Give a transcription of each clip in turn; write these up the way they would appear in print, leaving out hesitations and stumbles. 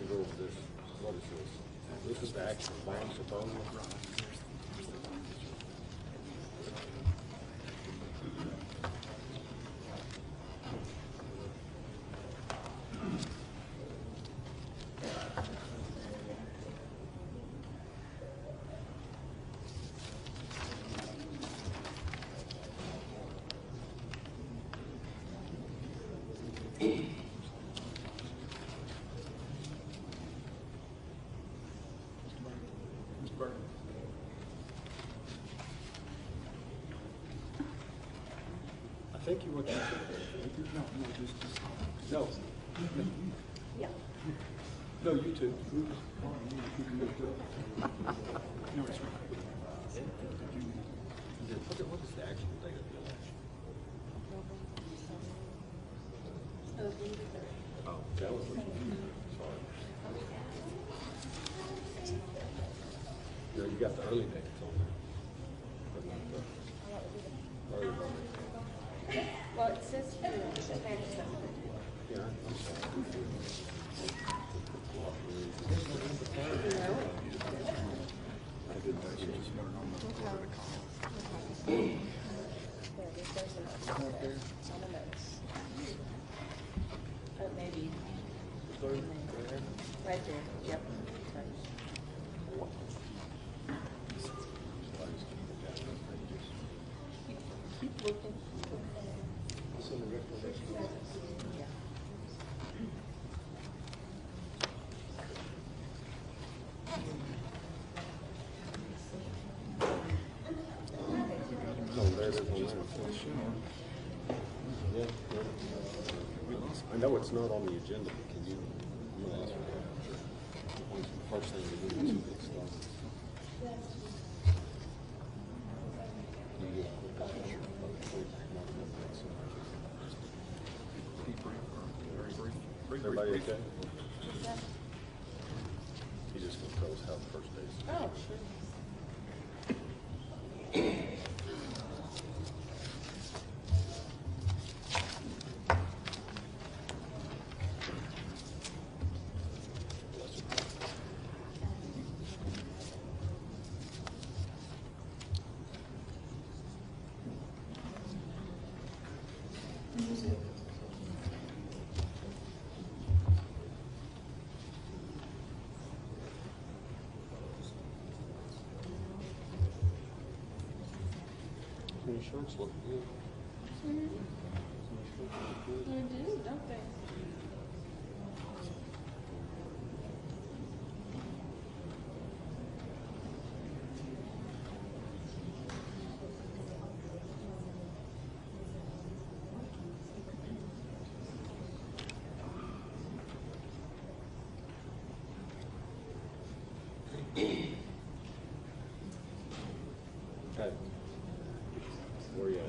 gonna go over this, what is this? This is the action plan, supposedly. I think you were. No. Yeah. No, you too. What is the actual date of the election? Oh, that was sorry. Yeah, you got the early dates on there. But not the early voting. Well, it says here, Yeah, I'm sorry. I didn't know you just never know the quarter to call. Maybe. Right there, yep. Keep looking. Yeah. No, there it is on there. Yeah, yeah. I know it's not on the agenda, but can you ask for that? First thing we do is get started. You get a quick picture of the quick, not a big thing, so much. Everybody okay? He just gonna tell us how the first day is. Oh, sure. Your shirts look good. Mm-hmm. Your shirts look good. They do, don't they? Hey, where you at?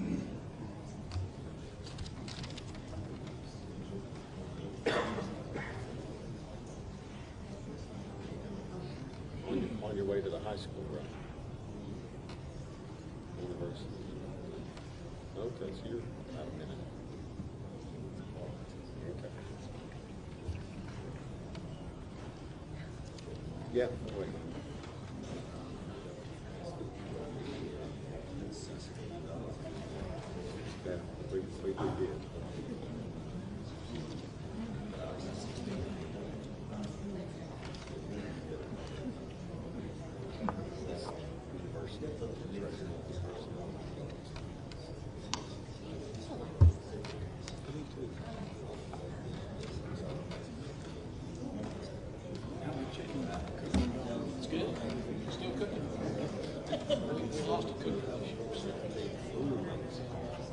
On your way to the high school, right? University. Okay, so you're about a minute. Okay. Yeah, wait. Yeah, we did. It's good. Still cooking. We lost a cook this year.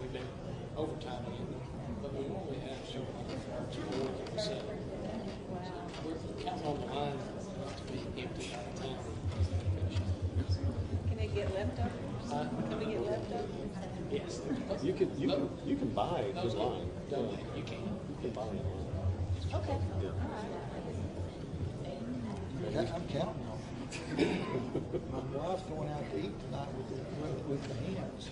We've been overtime again, but we only have so many. We're counting on the line to be empty by the time we finish. Can they get leftovers? Can we get leftovers? Yes. You can buy the Those line. don't you can. You can buy it. Okay. Yeah. I'm counting on it. My wife's going out to eat tonight with the hens.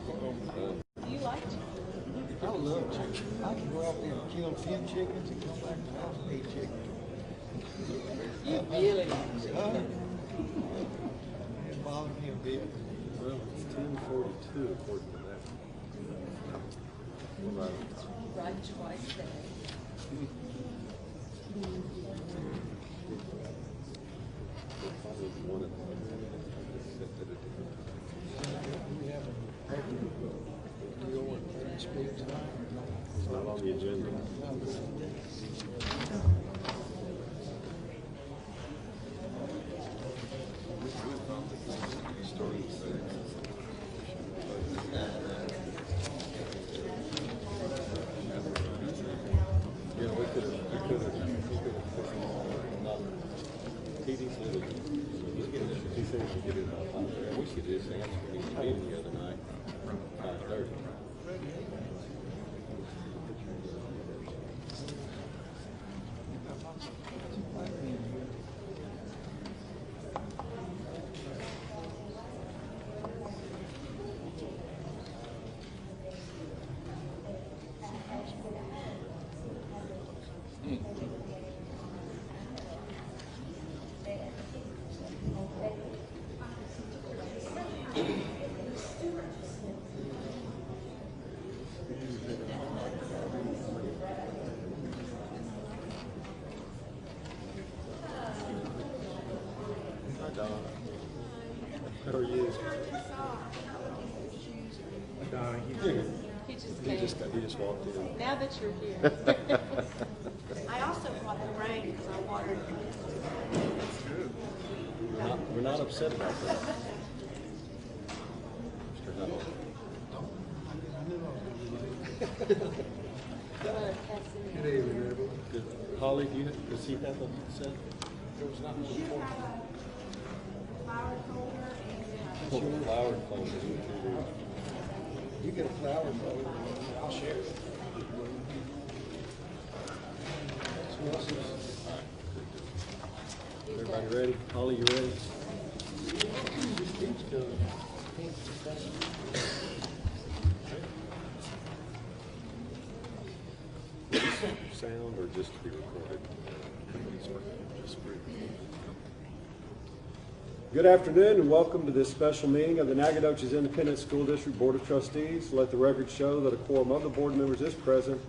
Do you like chicken? I love chicken. I can go out there and kill 10 chickens and come back to the house and eat chicken. You really. It bothered me a bit. Well, it's 10:42 according to that. What about it? Right twice a day. One of them. Set that at a different time. We have a deal with Third Street tonight. It's not on the agenda. Yeah, we could have. He said we should get it out. We should just answer his meeting the other night, 5:30. Hi, Don. How are you? Donna, He just He came. he just walked in. Now that you're here. I also bought the rain because I watered We're not upset about that. Mr. Huddle. Good. Holly, does he have a set? There was not much for Pull the flower closer to You get a flower folder. I'll share it. Everybody ready? Holly, you ready? Sound or just to be recorded? Good afternoon and welcome to this special meeting of the Nacogdoches Independent School District Board of Trustees. Let the record show that a quorum of the board members is present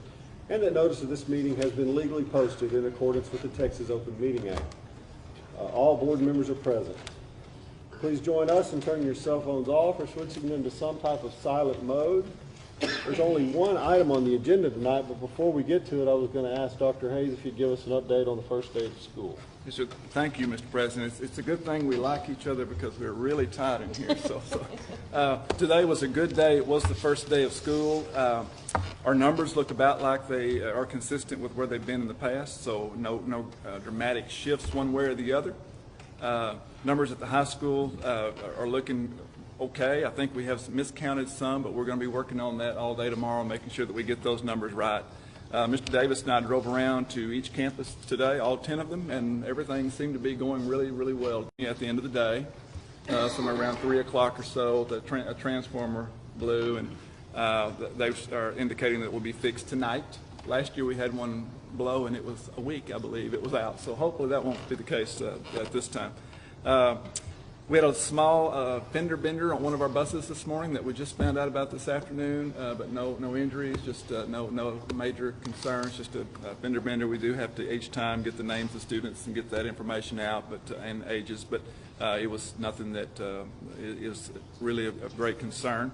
and that notice of this meeting has been legally posted in accordance with the Texas Open Meeting Act. All board members are present. Please join us in turning your cell phones off or switching them to some type of silent mode. There's only one item on the agenda tonight, but before we get to it, I was going to ask Dr. Hayes if he'd give us an update on the first day of school. Yes, sir. Thank you, Mr. President. It's a good thing we like each other because we're really tight in here. Today was a good day. It was the first day of school. Our numbers look about like they are consistent with where they've been in the past, so no dramatic shifts one way or the other. Numbers at the high school are looking okay. I think we have miscounted some, but we're going to be working on that all day tomorrow, making sure that we get those numbers right. Mr. Davis and I drove around to each campus today, all 10 of them, and everything seemed to be going really, really well. At the end of the day, somewhere around 3 o'clock or so, a transformer blew, and they are indicating that it will be fixed tonight. Last year we had one blow, and it was a week, I believe, it was out. So hopefully that won't be the case at this time. We had a small fender bender on one of our buses this morning that we just found out about this afternoon, but no injuries, just no major concerns, just a fender bender. We do have to each time get the names of students and get that information out, and ages, but it was nothing that is really of great concern.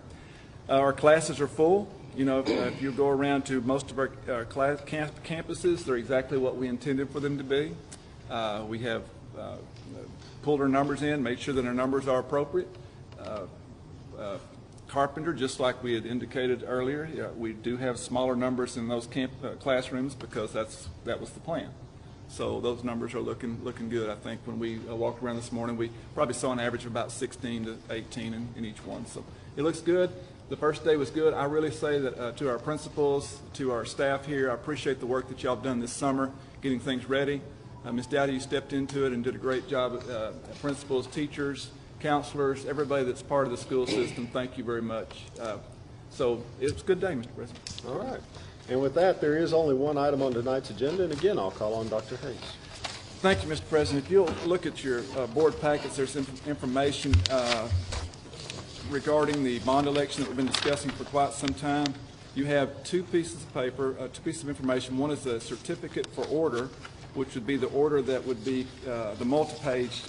Our classes are full. You know, if you go around to most of our campuses, they're exactly what we intended for them to be. We have pulled our numbers in, made sure that our numbers are appropriate. Carpenter, just like we had indicated earlier, we do have smaller numbers in those classrooms because that was the plan. So those numbers are looking good. I think when we walked around this morning, we probably saw an average of about 16 to 18 in each one. So it looks good. The first day was good. I really say that to our principals, to our staff here, I appreciate the work that y'all have done this summer, getting things ready. Ms. Dowdy, you stepped into it and did a great job. Principals, teachers, counselors, everybody that's part of the school system, thank you very much. So it's a good day, Mr. President. All right. And with that, there is only one item on tonight's agenda, and again, I'll call on Dr. Hayes. Thank you, Mr. President. If you'll look at your board packets, there's some information regarding the bond election that we've been discussing for quite some time. You have two pieces of paper, two pieces of information. One is a certificate for order, which would be the order that would be the multi-page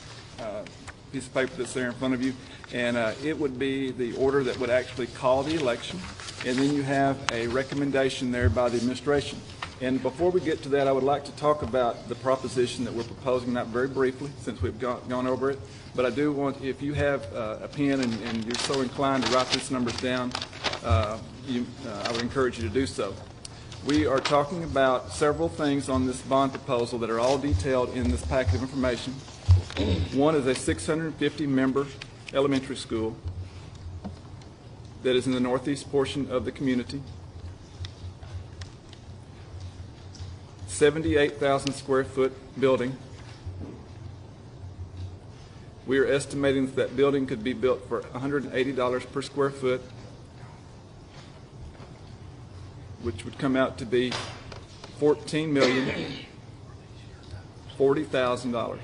piece of paper that's there in front of you, and it would be the order that would actually call the election. And then you have a recommendation there by the administration. And before we get to that, I would like to talk about the proposition that we're proposing, not very briefly, since we've gone over it. But I do want, if you have a pen and you're so inclined to write these numbers down, I would encourage you to do so. We are talking about several things on this bond proposal that are all detailed in this packet of information. One is a 650-member elementary school that is in the northeast portion of the community. 78,000 square foot building. We are estimating that that building could be built for $180 per square foot, which would come out to be $14,040,000.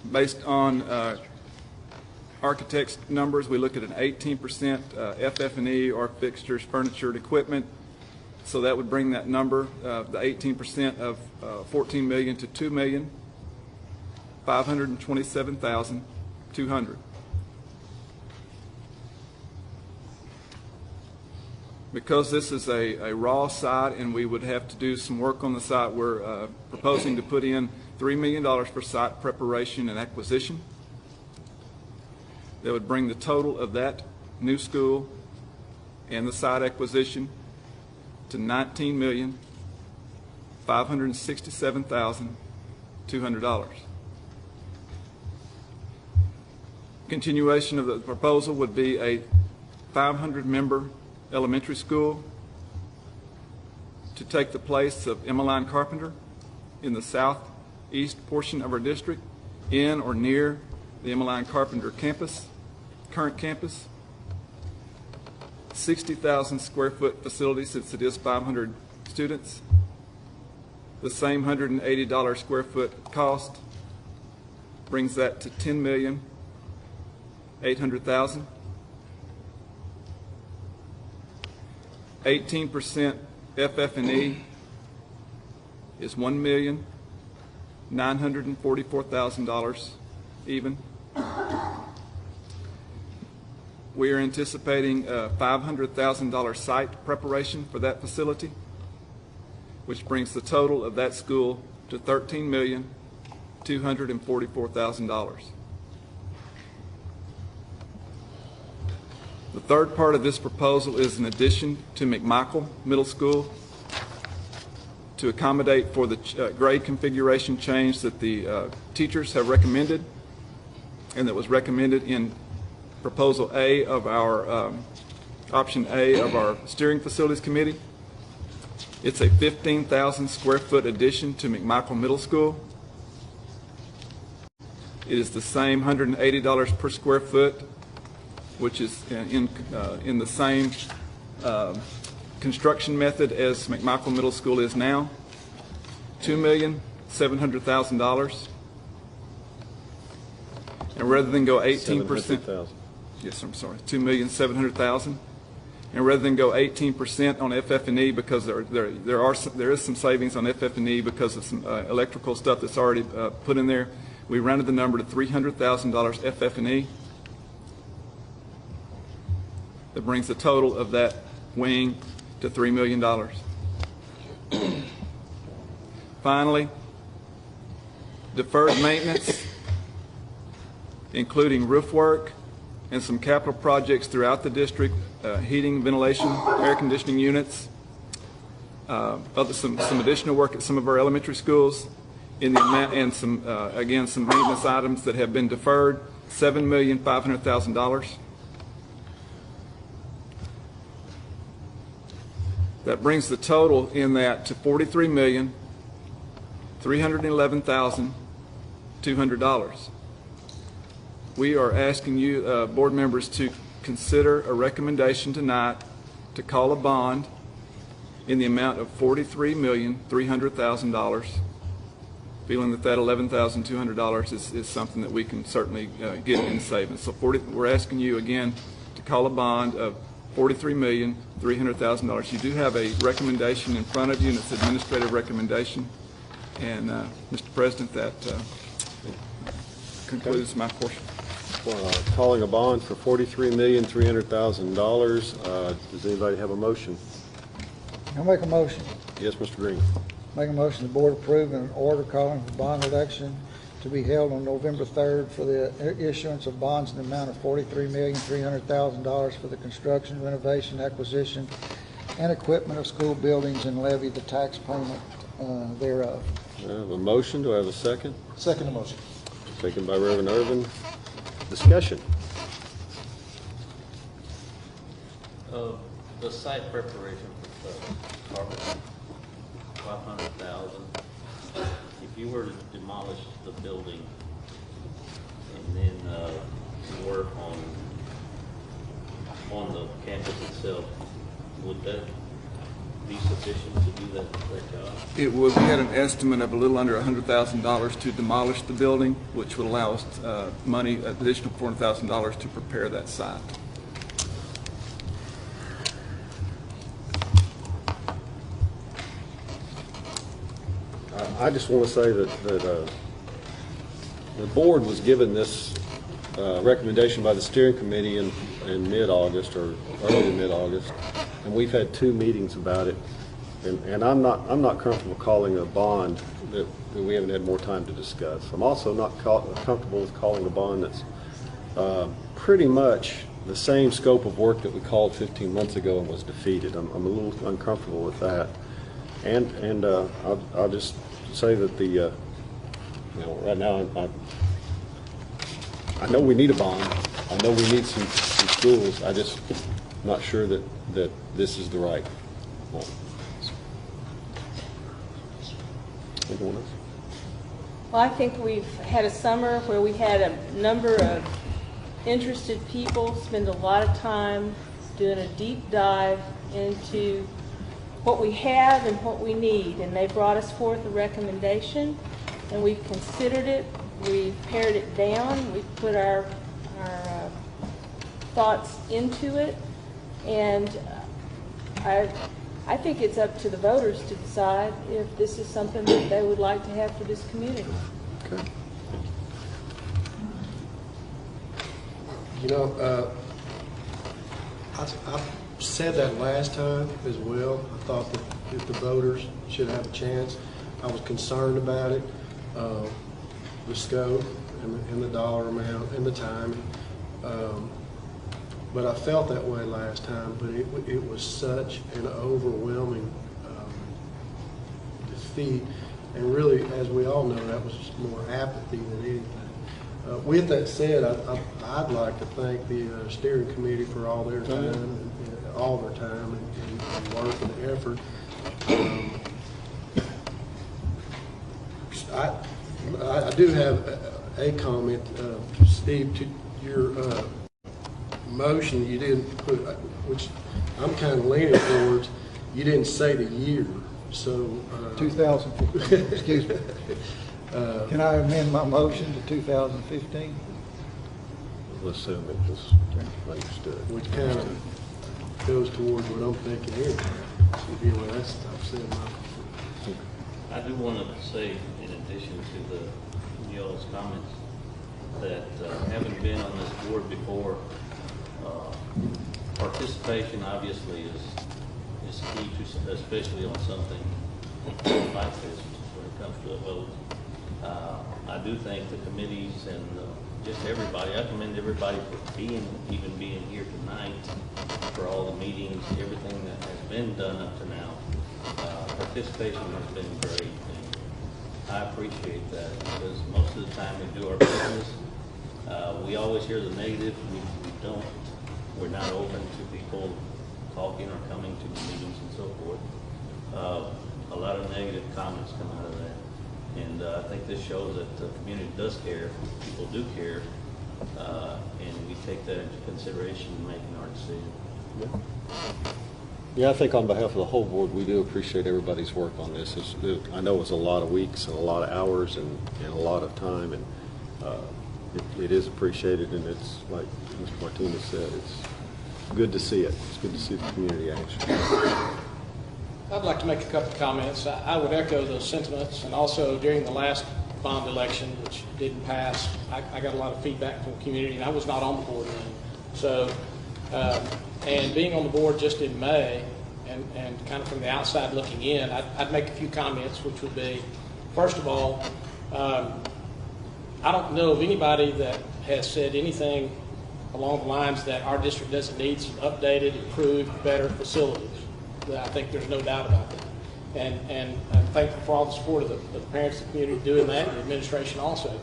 Based on architects' numbers, we look at an 18% FF&E, or fixtures, furniture, and equipment. So that would bring that number, the 18% of $14 million to $2,527,200. Because this is a raw site and we would have to do some work on the site, we're proposing to put in $3 million for site preparation and acquisition. That would bring the total of that new school and the site acquisition to $19,567,200. Continuation of the proposal would be a 500-member elementary school to take the place of Emmeline Carpenter in the southeast portion of our district, in or near the Emmeline Carpenter campus, current campus. 60,000 square foot facility, since it is 500 students. The same $180 square foot cost brings that to $10,800,000. 18% FF&E is $1,944,000 even. We are anticipating a $500,000 site preparation for that facility, which brings the total of that school to $13,244,000. The third part of this proposal is an addition to McMichael Middle School to accommodate for the grade configuration change that the teachers have recommended, and that was recommended in Proposal A of our Option A of our Steering Facilities Committee. It's a 15,000 square foot addition to McMichael Middle School. It is the same $180 per square foot, which is in the same construction method as McMichael Middle School is now. $2,700,000. And rather than go 18%, yes, I'm sorry, $2,700,000. And rather than go 18% on FF&E, because there is some savings on FF&E because of some electrical stuff that's already put in there, we rounded the number to $300,000 FF&E. That brings the total of that wing to $3 million. Finally, deferred maintenance, including roof work and some capital projects throughout the district, heating, ventilation, air conditioning units, some additional work at some of our elementary schools, in the amount, and some again some maintenance items that have been deferred, $7,500,000. That brings the total in that to $43,311,200. We are asking you, board members, to consider a recommendation tonight to call a bond in the amount of $43,300,000. Feeling that $11,200 is something that we can certainly get in savings. So we're asking you again to call a bond of $43,300,000. You do have a recommendation in front of you, and it's an administrative recommendation. And Mr. President, that concludes my portion. Calling a bond for $43,300,000. Does anybody have a motion? I'll make a motion. Yes, Mr. Green. Make a motion, the board approve an order calling for bond election to be held on November 3rd for the issuance of bonds in the amount of $43,300,000 for the construction, renovation, acquisition, and equipment of school buildings, and levy the tax payment thereof. I have a motion. Do I have a second? Second motion. Second by Reverend Irvin. Discussion. The site preparation for the carpet, $500,000. If you were to demolish the building and then work on the campus itself, would that be sufficient to do that job? It would. We had an estimate of a little under $100,000 to demolish the building, which would allow us money, additional $400,000 to prepare that site. I just want to say that the board was given this recommendation by the steering committee in mid-August or early mid-August, and we've had 2 meetings about it. And I'm not comfortable calling a bond that we haven't had more time to discuss. I'm also not comfortable with calling a bond that's pretty much the same scope of work that we called 15 months ago and was defeated. I'm a little uncomfortable with that. And I'll just say that right now I know we need a bond. I know we need some schools. I just not sure that this is the right one. Anyone else? Well, I think we've had a summer where we had a number of interested people spend a lot of time doing a deep dive into what we have and what we need, and they brought us forth a recommendation, and we've considered it, we've pared it down, we've put our thoughts into it, and I think it's up to the voters to decide if this is something that they would like to have for this community. Okay. You know, I said that last time as well. I thought that if the voters should have a chance, I was concerned about it, the scope and the dollar amount and the timing. But I felt that way last time, but it was such an overwhelming defeat. And really, as we all know, that was just more apathy than anything. With that said, I'd like to thank the steering committee for all their time, and all their time and work and effort. I do have a comment, Steve, to your motion. You didn't put, which I'm kind of leaning towards, you didn't say the year. So 2015, excuse me. Can I amend my motion to 2015? Let's assume it was understood. which kind of goes towards what I'm thinking here. Anyway, that's, I've said my. I do want to say, in addition to y'all's comments, that having been on this board before, participation obviously is key to, especially on something like this when it comes to a vote. I do thank the committees and just everybody. I commend everybody for even being here tonight, for all the meetings, everything that has been done up to now. Participation has been great, and I appreciate that, because most of the time we do our business, we always hear the negative. We're not open to people talking or coming to the meetings and so forth. A lot of negative comments come out of that. And I think this shows that the community does care, people do care, and we take that into consideration in making our decision. Yeah, I think on behalf of the whole board, we do appreciate everybody's work on this. I know it was a lot of weeks and a lot of hours and a lot of time, and it is appreciated, and it's, like Mr. Martinez said, it's good to see it. It's good to see the community action. I'd like to make a couple of comments. I would echo those sentiments, and also during the last bond election, which didn't pass, I got a lot of feedback from the community, and I was not on the board then. So, and being on the board just in May, and kind of from the outside looking in, I'd make a few comments, which would be, first of all, I don't know of anybody that has said anything along the lines that our district doesn't need some updated, improved, better facilities. I think there's no doubt about that. And I'm thankful for all the support of the parents, the community doing that, and the administration also.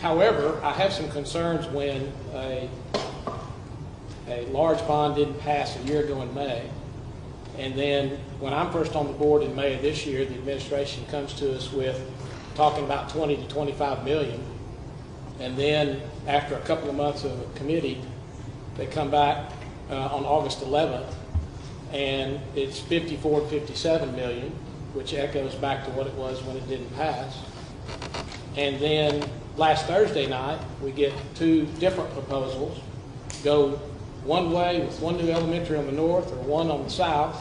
However, I have some concerns when a large bond didn't pass a year ago in May, and then when I'm first on the board in May of this year, the administration comes to us with talking about 20 to 25 million, and then after a couple of months of a committee, they come back on August 11th, and it's 54 to 57 million, which echoes back to what it was when it didn't pass. And then last Thursday night, we get two different proposals, go one way with one new elementary on the north or one on the south,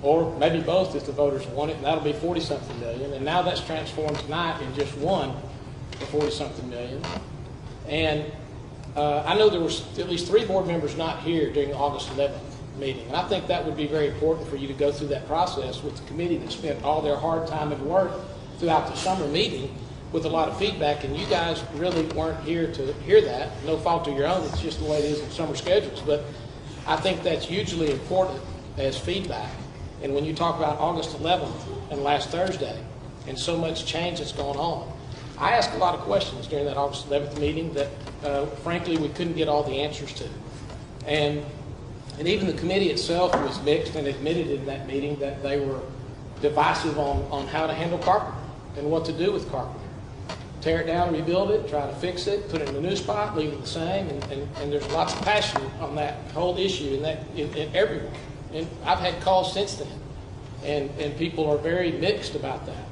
or maybe both if the voters want it, and that'll be 40-something million. And now that's transformed tonight in just one for 40-something million. And I know there was at least 3 board members not here during the August 11th meeting. And I think that would be very important for you to go through that process with the committee that spent all their hard time and work throughout the summer meeting with a lot of feedback, and you guys really weren't here to hear that. No fault of your own, it's just the way it is in summer schedules. But I think that's hugely important as feedback. And when you talk about August 11th and last Thursday and so much change that's going on, I asked a lot of questions during that August 11th meeting that, frankly, we couldn't get all the answers to. And even the committee itself was mixed and admitted in that meeting that they were divisive on how to handle Carpenter and what to do with Carpenter. Tear it down, rebuild it, try to fix it, put it in a new spot, leave it the same, and there's lots of passion on that whole issue in everyone. And I've had calls since then, and people are very mixed about that.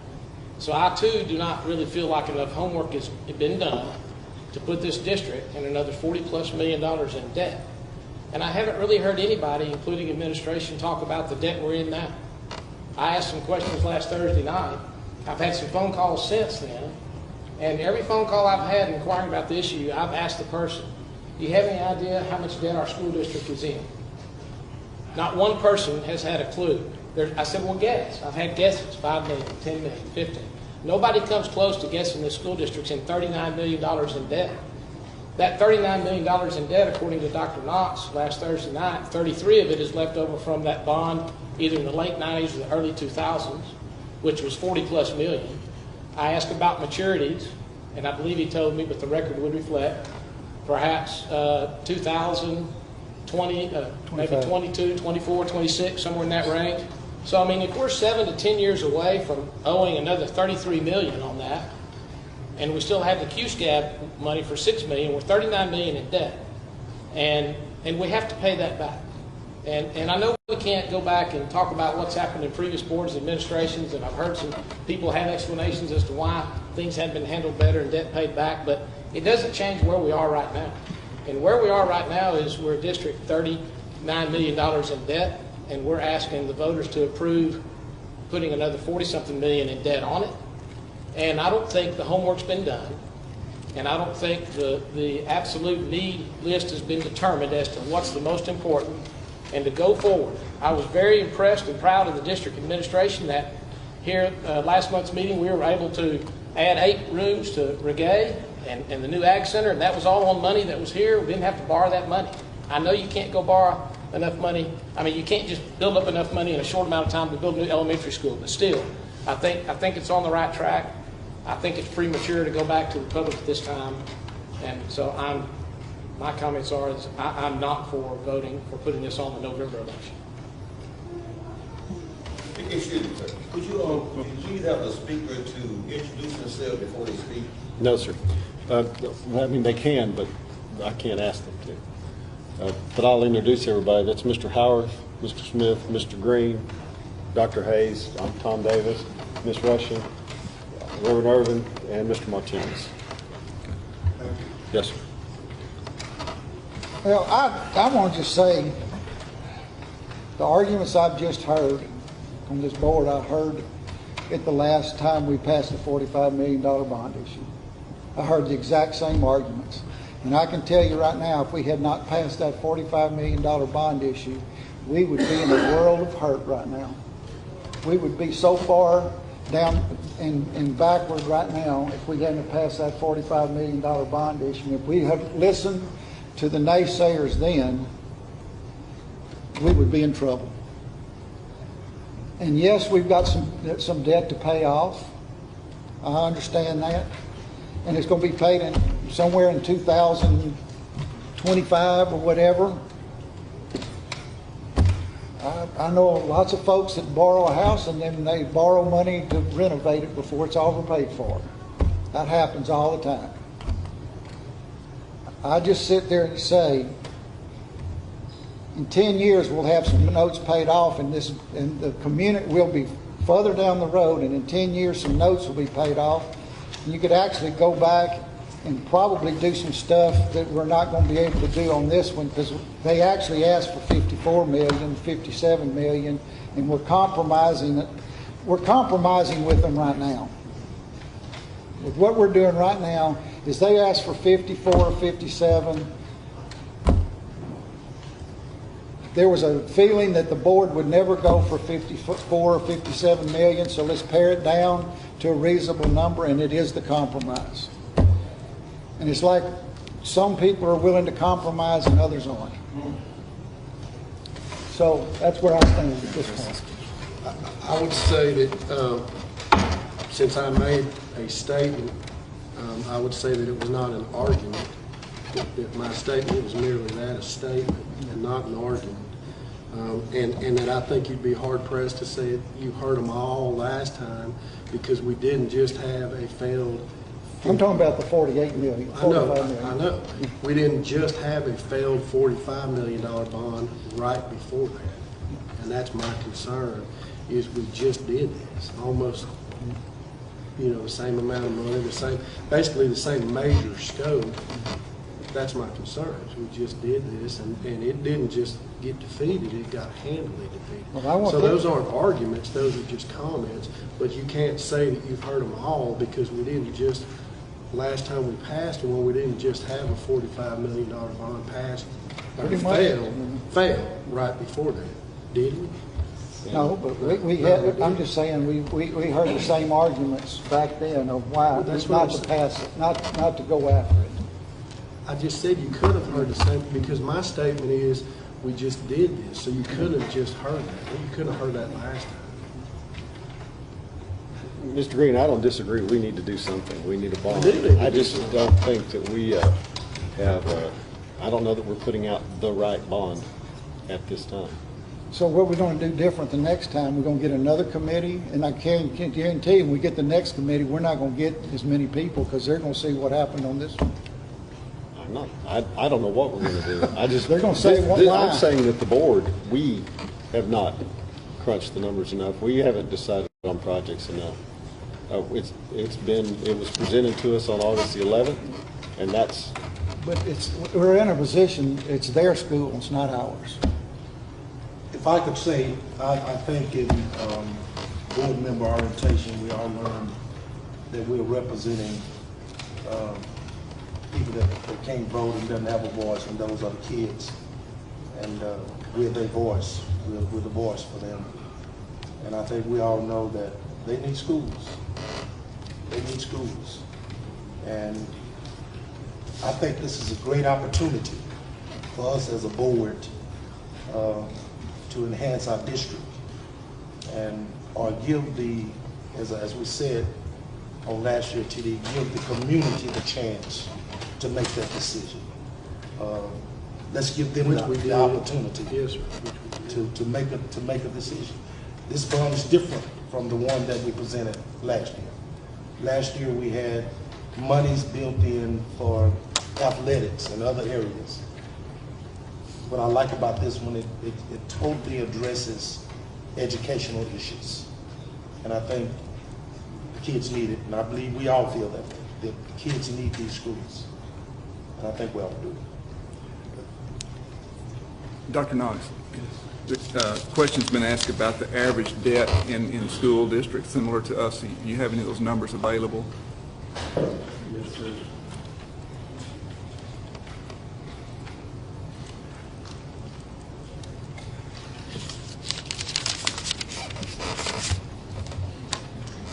So I too do not really feel like enough homework has been done to put this district in another $40+ million in debt. And I haven't really heard anybody, including administration, talk about the debt we're in now. I asked some questions last Thursday night. I've had some phone calls since then. And every phone call I've had inquiring about the issue, I've asked the person, do you have any idea how much debt our school district is in? Not one person has had a clue. I said, well, guess. I've had guesses, 5 million, 10 million, 15. Nobody comes close to guessing the school district's in $39 million in debt. That $39 million in debt, according to Dr. Knox last Thursday night, 33 of it is left over from that bond either in the late 90s or the early 2000s, which was 40+ million. I asked about maturities, and I believe he told me, but the record would reflect, perhaps 2020, maybe 22, 24, 26, somewhere in that range. So, I mean, if we're 7 to 10 years away from owing another $33 million on that, and we still have the QSCAB money for $6 million, we're $39 million in debt. And we have to pay that back. And I know we can't go back and talk about what's happened in previous boards and administrations, and I've heard some people have explanations as to why things hadn't been handled better and debt paid back, but it doesn't change where we are right now. And where we are right now is we're a district $39 million in debt, and we're asking the voters to approve putting another 40-something million in debt on it. And I don't think the homework's been done, and I don't think the absolute need list has been determined as to what's the most important. And to go forward, I was very impressed and proud of the district administration that here last month's meeting we were able to add 8 rooms to Regay and the new Ag Center, and that was all on money that was here. We didn't have to borrow that money. I know you can't go borrow enough money. I mean, you can't just build up enough money in a short amount of time to build a new elementary school, but still, I think it's on the right track. I think it's premature to go back to the public at this time, and so my comments are is I'm not for voting for putting this on the November election. Excuse me, sir. Could you please have the speaker to introduce themselves before they speak? No, sir. I mean, they can, but I can't ask them to. But I'll introduce everybody. That's Mr. Howard, Mr. Smith, Mr. Green, Dr. Hayes, I'm Tom Davis, Ms. Rushing, Reverend Irvin, and Mr. Martinez. Yes, sir. Well, I want to just say, the arguments I've just heard on this board, I heard it the last time we passed the $45 million bond issue. I heard the exact same arguments. And I can tell you right now, if we had not passed that $45 million bond issue, we would be in a world of hurt right now. We would be so far down and backward right now if we hadn't passed that $45 million bond issue. If we had listened to the naysayers then, we would be in trouble. And yes, we've got some debt to pay off. I understand that. And it's going to be paid in somewhere in 2025 or whatever. I know lots of folks that borrow a house and then they borrow money to renovate it before it's overpaid for. That happens all the time. I just sit there and say, in 10 years we'll have some notes paid off, and the community will be further down the road, and in 10 years some notes will be paid off. And you could actually go back and probably do some stuff that we're not going to be able to do on this one, because they actually asked for 54 million, 57 million, and we're compromising with them right now. With what we're doing right now is they asked for 54 or 57. There was a feeling that the board would never go for 54 or 57 million, so let's pare it down to a reasonable number, and it is the compromise. And it's like some people are willing to compromise and others aren't. So that's where I stand at this point. I would say that since I made a statement, I would say that it was not an argument. That my statement was merely that, a statement, and not an argument. And that I think you'd be hard-pressed to say you heard them all last time, because we didn't just have a failed... I'm talking about the 48 million, 45 million. I know. We didn't just have a failed $45 million bond right before that. And that's my concern, is we just did this. Almost, the same amount of money, basically the same major scope. That's my concern. We just did this, and it didn't just get defeated, it got handily defeated. Well, so those aren't arguments, those are just comments, but you can't say that you've heard them all, because we didn't just... Last time we passed one, we didn't just have a $45 million bond passed, or failed right before that, did we? No, but we had, I'm just saying, we heard the same arguments back then of why not to pass it, not to go after it. I just said you could have heard the same, because my statement is we just did this, so you could have just heard that. You could have heard that last time. Mr. Green, I don't disagree. We need to do something. We need a bond. I just don't think that we have, I don't know that we're putting out the right bond at this time. So what we're going to do different the next time, we're going to get another committee, and I can guarantee when we get the next committee, we're not going to get as many people, because they're going to see what happened on this one. I don't know what we're going to do. They're going to say why. I'm saying that the board, we have not crunched the numbers enough. We haven't decided on projects enough. It was presented to us on August the 11th, and that's... But we're in a position, it's their school, it's not ours. If I could say, I think in board member orientation, we all learned that we're representing people that can't vote and doesn't have a voice, and those are the kids. And we're their voice. We're the voice for them. And I think we all know that they need schools. They need schools. And I think this is a great opportunity for us as a board to enhance our district or give as we said on last year TD, give the community the chance to make that decision. Let's give them the opportunity to make a decision. This bond is different from the one that we presented last year. Last year we had monies built in for athletics and other areas. what I like about this one, it totally addresses educational issues. And I think the kids need it, and I believe we all feel that way. The kids need these schools, and I think we all do it. Dr. Knox, the question's been asked about the average debt in school districts similar to us. Do you have any of those numbers available? Yes, sir.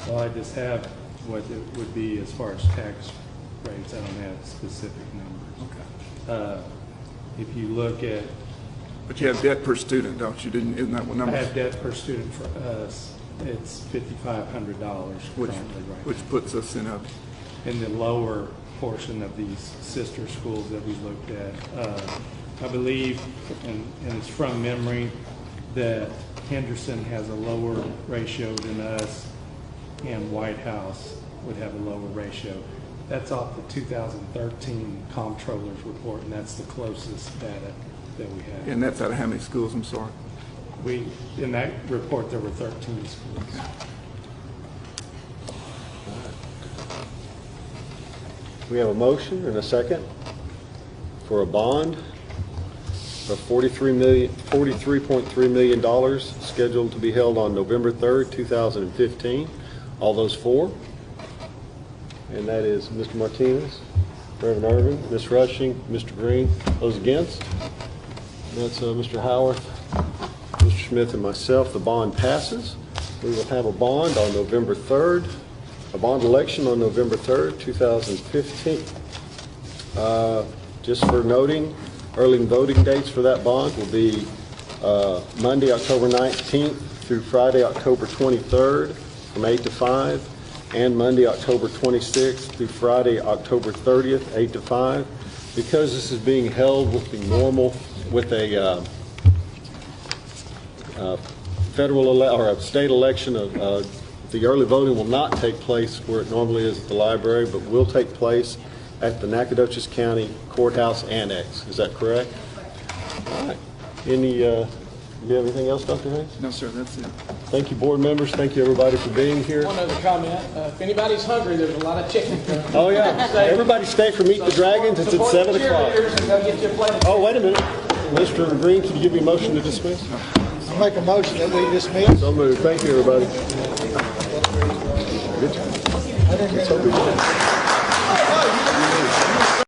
Well, I just have what it would be as far as tax rates. I don't have specific numbers. Okay. If you look at, But you have debt per student, don't you? Isn't that what I number? have debt per student for us, it's $5,500 currently right Which puts us in a, in the lower portion of these sister schools that we looked at. I believe, and it's from memory, that Henderson has a lower ratio than us, and White House would have a lower ratio. That's off the 2013 Comptroller's report, and that's the closest data that we have. and that's out of how many schools, I'm sorry? In that report, there were 13 schools. We have a motion and a second for a bond of $43.3 million scheduled to be held on November 3rd, 2015. All those for? And that is Mr. Martinez, Reverend Irvin, Ms. Rushing, Mr. Green. Those against? That's Mr. Howarth, Mr. Smith, and myself. The bond passes. We will have a bond on November 3rd, a bond election on November 3rd, 2015. Just for noting, early voting dates for that bond will be Monday, October 19th through Friday, October 23rd from 8 to 5, and Monday, October 26th through Friday, October 30th, 8 to 5. Because this is being held with a federal or a state election, the early voting will not take place where it normally is at the library, but will take place at the Nacogdoches County Courthouse Annex. Is that correct? All right. Do you have anything else, Dr. Hayes? No, sir, that's it. Thank you, board members. Thank you, everybody, for being here. One other comment, if anybody's hungry, there's a lot of chicken. Oh, yeah. Everybody stay for Meet the Dragons. It's at 7 o'clock. Go get you a plate of Oh, wait a minute. Mr. Green, can you give me a motion to dismiss? I make a motion that we dismiss. So moved. Thank you, everybody. I didn't hear.